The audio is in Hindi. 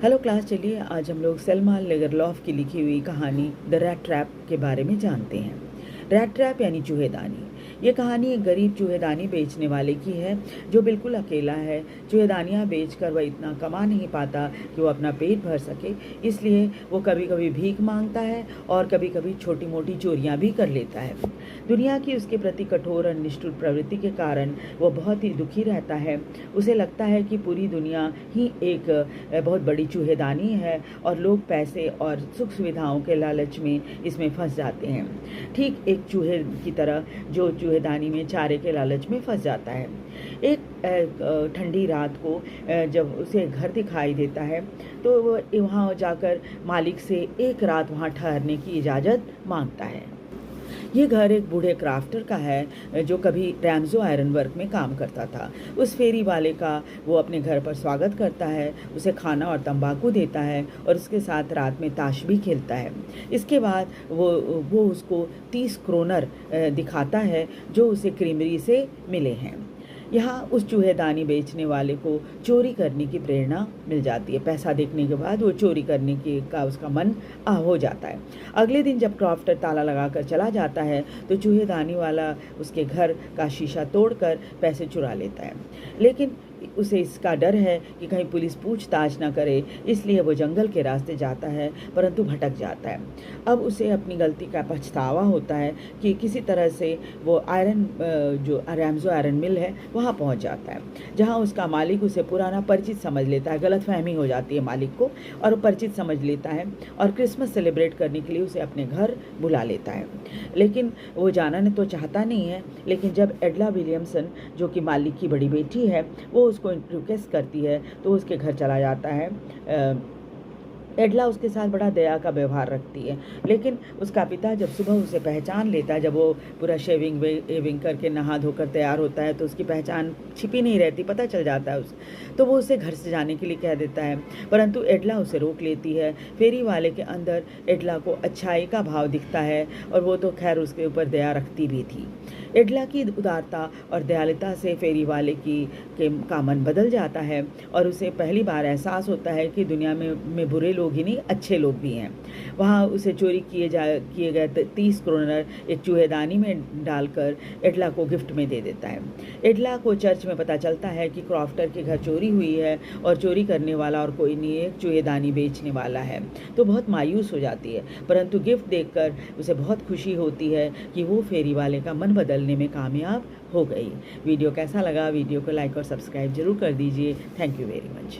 हेलो क्लास, चलिए आज हम लोग सेल्मा लेगरलॉफ की लिखी हुई कहानी द रैट ट्रैप के बारे में जानते हैं। रैट ट्रैप यानी चूहेदानी। ये कहानी एक गरीब चूहेदानी बेचने वाले की है जो बिल्कुल अकेला है। चूहेदानियाँ बेचकर वह इतना कमा नहीं पाता कि वो अपना पेट भर सके, इसलिए वो कभी कभी भीख मांगता है और कभी कभी छोटी मोटी चोरियाँ भी कर लेता है। दुनिया की उसके प्रति कठोर और निष्ठुर प्रवृत्ति के कारण वो बहुत ही दुखी रहता है। उसे लगता है कि पूरी दुनिया ही एक बहुत बड़ी चूहेदानी है और लोग पैसे और सुख सुविधाओं के लालच में इसमें फंस जाते हैं, ठीक एक चूहे की तरह जो चूहेदानी में चारे के लालच में फंस जाता है। एक ठंडी रात को जब उसे घर दिखाई देता है तो वो वहाँ जाकर मालिक से एक रात वहाँ ठहरने की इजाज़त मांगता है। ये घर एक बूढ़े क्राफ्टर का है जो कभी रैम्जो आयरन वर्क में काम करता था। उस फेरी वाले का वो अपने घर पर स्वागत करता है, उसे खाना और तंबाकू देता है और उसके साथ रात में ताश भी खेलता है। इसके बाद वो उसको 30 क्रोनर दिखाता है जो उसे क्रीमरी से मिले हैं। यहाँ उस चूहेदानी बेचने वाले को चोरी करने की प्रेरणा मिल जाती है। पैसा देखने के बाद वो चोरी करने की का उसका मन हो जाता है। अगले दिन जब क्रॉफ्टर ताला लगाकर चला जाता है तो चूहेदानी वाला उसके घर का शीशा तोड़कर पैसे चुरा लेता है, लेकिन उसे इसका डर है कि कहीं पुलिस पूछताछ न करे, इसलिए वो जंगल के रास्ते जाता है परंतु भटक जाता है। अब उसे अपनी गलती का पछतावा होता है कि किसी तरह से वो जो रैम्जो आयरन मिल है वहाँ पहुँच जाता है, जहाँ उसका मालिक उसे पुराना परिचित समझ लेता है। गलतफहमी हो जाती है मालिक को और वो परिचित समझ लेता है और क्रिसमस सेलिब्रेट करने के लिए उसे अपने घर बुला लेता है। लेकिन वो जाना तो चाहता नहीं है, लेकिन जब एडला विलियमसन जो कि मालिक की बड़ी बेटी है वो उसको रिक्वेस्ट करती है तो उसके घर चला जाता है। एडला उसके साथ बड़ा दया का व्यवहार रखती है, लेकिन उसका पिता जब सुबह उसे पहचान लेता है, जब वो पूरा शेविंग करके नहा धोकर तैयार होता है तो उसकी पहचान छिपी नहीं रहती, पता चल जाता है तो वो उसे घर से जाने के लिए कह देता है, परंतु एडला उसे रोक लेती है। फेरी वाले के अंदर एडला को अच्छाई का भाव दिखता है और वो तो खैर उसके ऊपर दया रखती भी थी। एडला की उदारता और दयालुता से फेरी वाले का मन बदल जाता है और उसे पहली बार एहसास होता है कि दुनिया में बुरे लोग ही नहीं, अच्छे लोग भी हैं। वहाँ उसे चोरी किए गए 30 क्रोनर एक चूहेदानी में डालकर एडला को गिफ्ट में दे देता है। एडला को चर्च में पता चलता है कि क्रॉफ्टर के घर चोरी हुई है और चोरी करने वाला और कोई नहीं, एक चूहेदानी बेचने वाला है, तो बहुत मायूस हो जाती है, परंतु गिफ्ट देखकर उसे बहुत खुशी होती है कि वो फेरी वाले का मन बदलने में कामयाब हो गई। वीडियो कैसा लगा? वीडियो को लाइक और सब्सक्राइब जरूर कर दीजिए। Thank you very much.